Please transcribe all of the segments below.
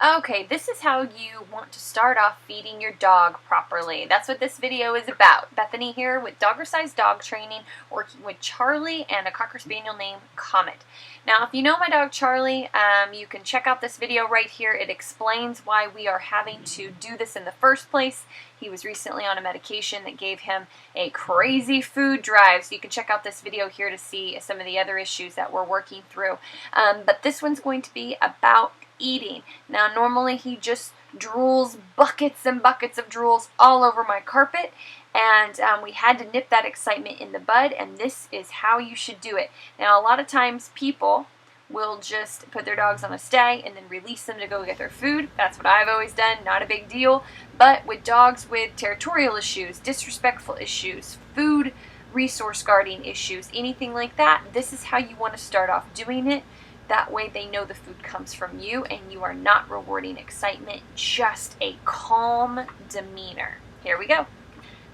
Okay, this is how you want to start off feeding your dog properly. That's what this video is about. Bethany here with Doggersized Dog Training, working with Charlie and a Cocker Spaniel named Comet. Now, if you know my dog Charlie, you can check out this video right here. It explains why we are having to do this in the first place. He was recently on a medication that gave him a crazy food drive, so you can check out this video here to see some of the other issues that we're working through. But this one's going to be about eating. Now, normally he just drools buckets and buckets of drools all over my carpet, and we had to nip that excitement in the bud, and this is how you should do it. Now, a lot of times people will just put their dogs on a stay and then release them to go get their food. That's what I've always done, not a big deal. But with dogs with territorial issues, disrespectful issues, food resource guarding issues, anything like that, this is how you want to start off doing it. That way they know the food comes from you and you are not rewarding excitement, just a calm demeanor. Here we go.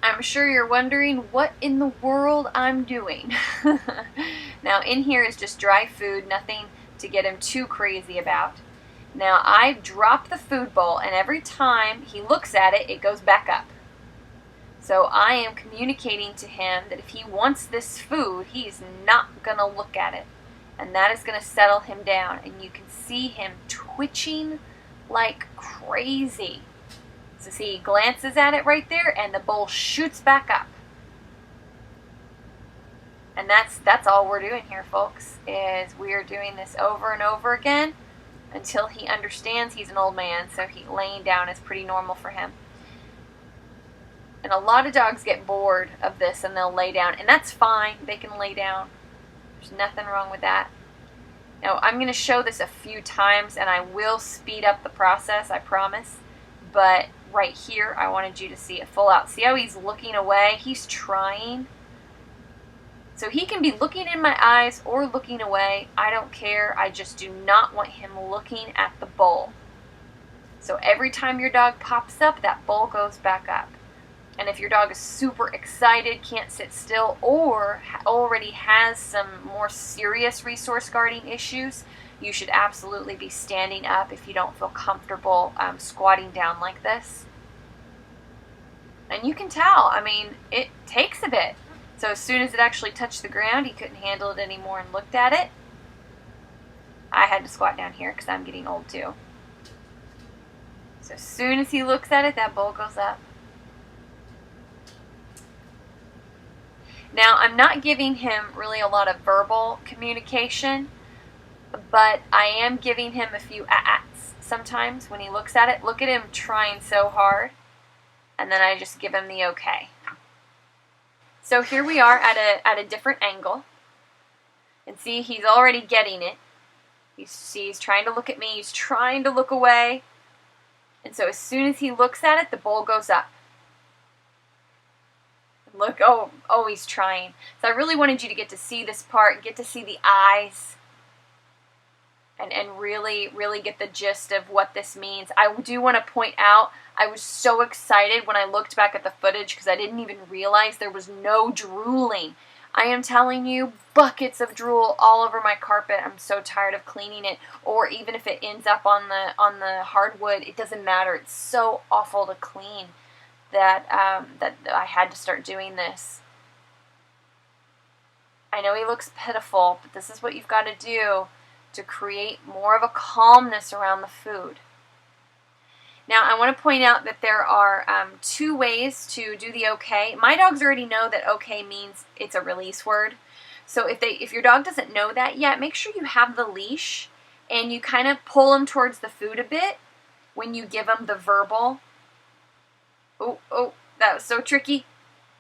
I'm sure you're wondering what in the world I'm doing. Now, in here is just dry food, nothing to get him too crazy about. Now, I drop the food bowl, and every time he looks at it, it goes back up. So I am communicating to him that if he wants this food, he's not going to look at it. And that is going to settle him down. And you can see him twitching like crazy. So see, he glances at it right there, and the bowl shoots back up. And that's all we're doing here, folks, is we are doing this over and over again until he understands. He's an old man, so laying down is pretty normal for him. And a lot of dogs get bored of this and they'll lay down, and that's fine. They can lay down. There's nothing wrong with that. Now, I'm going to show this a few times, and I will speed up the process, I promise. But right here, I wanted you to see it full out. See how he's looking away? He's trying. So he can be looking in my eyes or looking away. I don't care. I just do not want him looking at the bowl. So every time your dog pops up, that bowl goes back up. And if your dog is super excited, can't sit still, or already has some more serious resource guarding issues, you should absolutely be standing up if you don't feel comfortable squatting down like this. And you can tell, I mean, it takes a bit. So as soon as it actually touched the ground, he couldn't handle it anymore and looked at it. I had to squat down here because I'm getting old too. So as soon as he looks at it, that bowl goes up. Now, I'm not giving him really a lot of verbal communication, but I am giving him a few ahs sometimes when he looks at it. Look at him trying so hard, and then I just give him the okay. So here we are at a different angle, and see, he's already getting it. He's trying to look at me, he's trying to look away, and so as soon as he looks at it, the bowl goes up. Look, oh, he's trying. So I really wanted you to get to see this part, get to see the eyes, and really, really get the gist of what this means. I do want to point out, I was so excited when I looked back at the footage because I didn't even realize there was no drooling. I am telling you, buckets of drool all over my carpet. I'm so tired of cleaning it. Or even if it ends up on the hardwood, it doesn't matter. It's so awful to clean that I had to start doing this. I know he looks pitiful, but this is what you've got to do to create more of a calmness around the food. Now, I want to point out that there are two ways to do the okay. My dogs already know that okay means it's a release word. So if your dog doesn't know that yet, make sure you have the leash and you kind of pull them towards the food a bit when you give them the verbal. Oh, that was so tricky.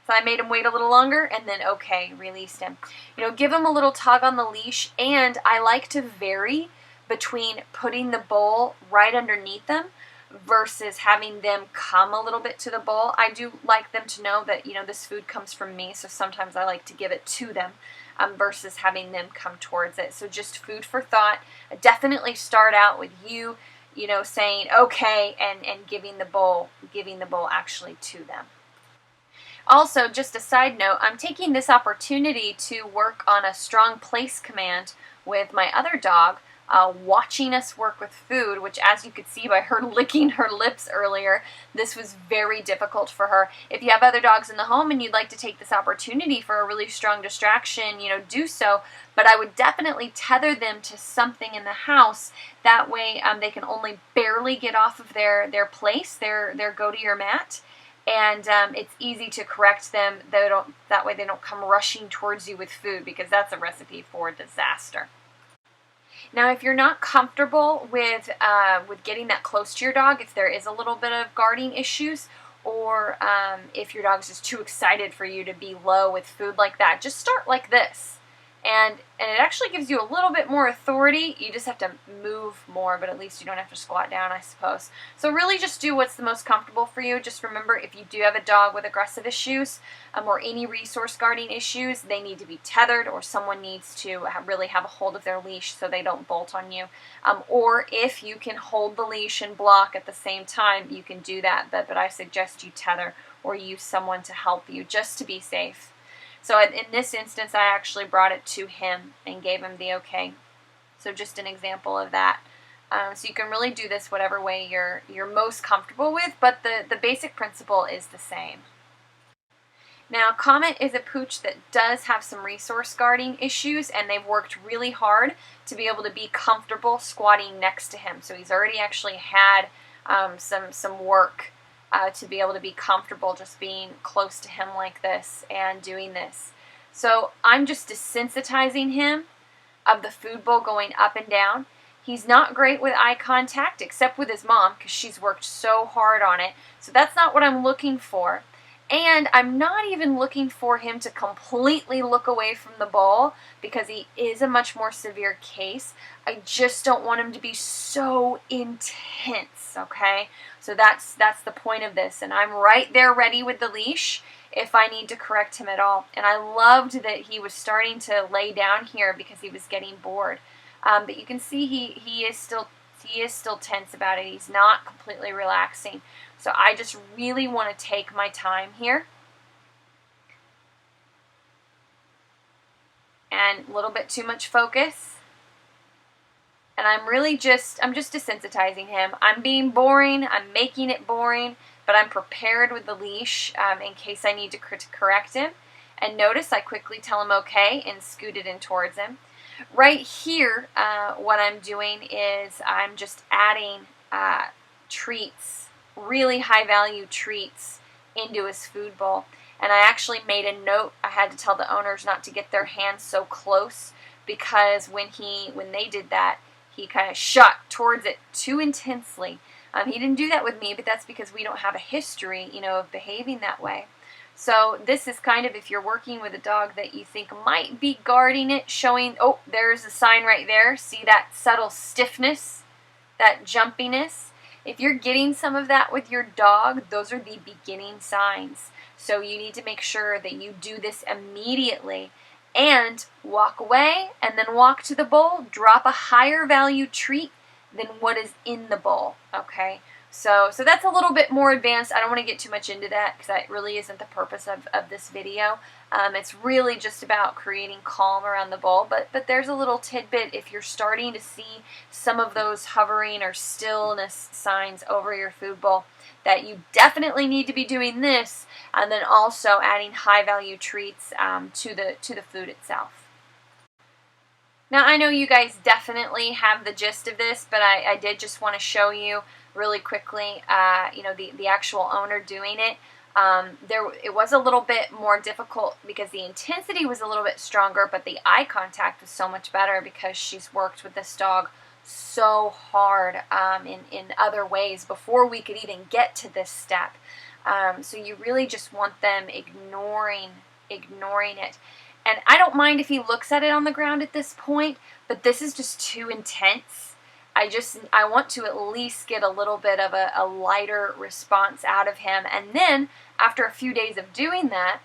So I made him wait a little longer, and then, okay, released him. Give him a little tug on the leash, and I like to vary between putting the bowl right underneath them versus having them come a little bit to the bowl. I do like them to know that, this food comes from me, so sometimes I like to give it to them versus having them come towards it. So just food for thought. Definitely start out with you saying okay and giving the bowl actually to them. Also, just a side note, I'm taking this opportunity to work on a strong place command with my other dog watching us work with food, which, as you could see by her licking her lips earlier, this was very difficult for her. If you have other dogs in the home and you'd like to take this opportunity for a really strong distraction, do so. But I would definitely tether them to something in the house. That way they can only barely get off of their place, their go-to-your mat. And it's easy to correct them. That way they don't come rushing towards you with food, because that's a recipe for disaster. Now, if you're not comfortable with getting that close to your dog, if there is a little bit of guarding issues, or if your dog's just too excited for you to be low with food like that, just start like this. And it actually gives you a little bit more authority. You just have to move more, but at least you don't have to squat down, I suppose. So really just do what's the most comfortable for you. Just remember, if you do have a dog with aggressive issues or any resource guarding issues, they need to be tethered, or someone needs to really have a hold of their leash so they don't bolt on you. Or if you can hold the leash and block at the same time, you can do that. But I suggest you tether or use someone to help you, just to be safe. So in this instance, I actually brought it to him and gave him the okay. So just an example of that. So you can really do this whatever way you're most comfortable with, but the basic principle is the same. Now, Comet is a pooch that does have some resource guarding issues, and they've worked really hard to be able to be comfortable squatting next to him. So he's already actually had some work to be able to be comfortable just being close to him like this and doing this. So I'm just desensitizing him of the food bowl going up and down. He's not great with eye contact, except with his mom, because she's worked so hard on it. So that's not what I'm looking for. And I'm not even looking for him to completely look away from the bowl, because he is a much more severe case. I just don't want him to be so intense, okay? So that's the point of this. And I'm right there ready with the leash if I need to correct him at all. And I loved that he was starting to lay down here because he was getting bored. But you can see he is still tense about it. He's not completely relaxing. So I just really want to take my time here. And a little bit too much focus. And I'm just desensitizing him. I'm being boring. I'm making it boring. But I'm prepared with the leash in case I need to correct him. And notice I quickly tell him okay and scooted in towards him. Right here, what I'm doing is I'm just adding treats, really high value treats, into his food bowl. And I actually made a note. I had to tell the owners not to get their hands so close, because when they did that, he kind of shot towards it too intensely. He didn't do that with me, but that's because we don't have a history, of behaving that way. So this is kind of, if you're working with a dog that you think might be guarding it, showing, oh, there's a sign right there. See that subtle stiffness, that jumpiness? If you're getting some of that with your dog, those are the beginning signs. So you need to make sure that you do this immediately and walk away and then walk to the bowl, drop a higher value treat than what is in the bowl, okay? So that's a little bit more advanced. I don't want to get too much into that because that really isn't the purpose of this video. It's really just about creating calm around the bowl, but there's a little tidbit if you're starting to see some of those hovering or stillness signs over your food bowl, that you definitely need to be doing this, and then also adding high value treats to the food itself. Now, I know you guys definitely have the gist of this, but I did just want to show you really quickly, the actual owner doing it. It was a little bit more difficult because the intensity was a little bit stronger, but the eye contact was so much better because she's worked with this dog so hard in other ways before we could even get to this step. So you really just want them ignoring it. And I don't mind if he looks at it on the ground at this point, but this is just too intense. I want to at least get a little bit of a lighter response out of him. And then, after a few days of doing that,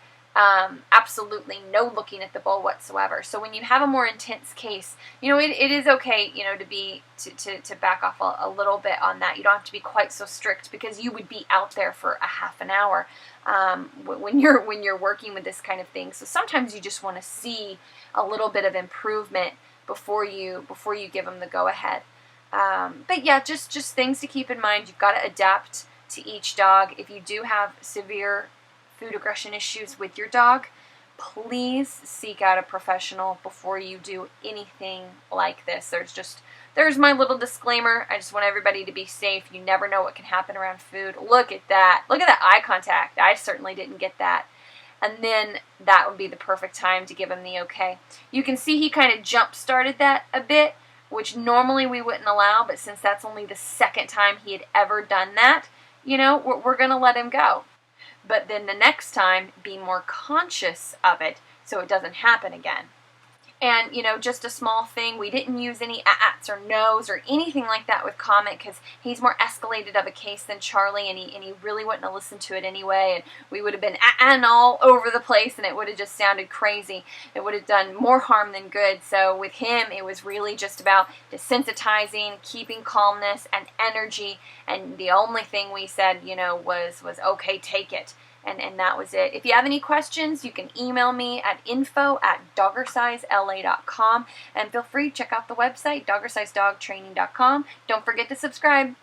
absolutely no looking at the bowl whatsoever. So when you have a more intense case, it is okay, to back off a little bit on that. You don't have to be quite so strict, because you would be out there for a half an hour when you're working with this kind of thing. So sometimes you just want to see a little bit of improvement before you give them the go-ahead. But yeah, just things to keep in mind. You've got to adapt to each dog. If you do have severe food aggression issues with your dog, please seek out a professional before you do anything like this. There's my little disclaimer. I just want everybody to be safe. You never know what can happen around food. Look at that. Look at that eye contact. I certainly didn't get that. And then that would be the perfect time to give him the okay. You can see he kind of jump-started that a bit, which normally we wouldn't allow, but since that's only the second time he had ever done that, you know, we're going to let him go. But then the next time, be more conscious of it so it doesn't happen again. And, you know, just a small thing, we didn't use any ahs or no's or anything like that with Comet because he's more escalated of a case than Charlie, and he really wouldn't have listened to it anyway, and we would have been and all over the place, and it would have just sounded crazy. It would have done more harm than good. So with him, it was really just about desensitizing, keeping calmness and energy, and the only thing we said, you know, was okay, take it. And that was it. If you have any questions, you can email me at info@doggersizela.com, and feel free to check out the website, doggersizedogtraining.com. Don't forget to subscribe.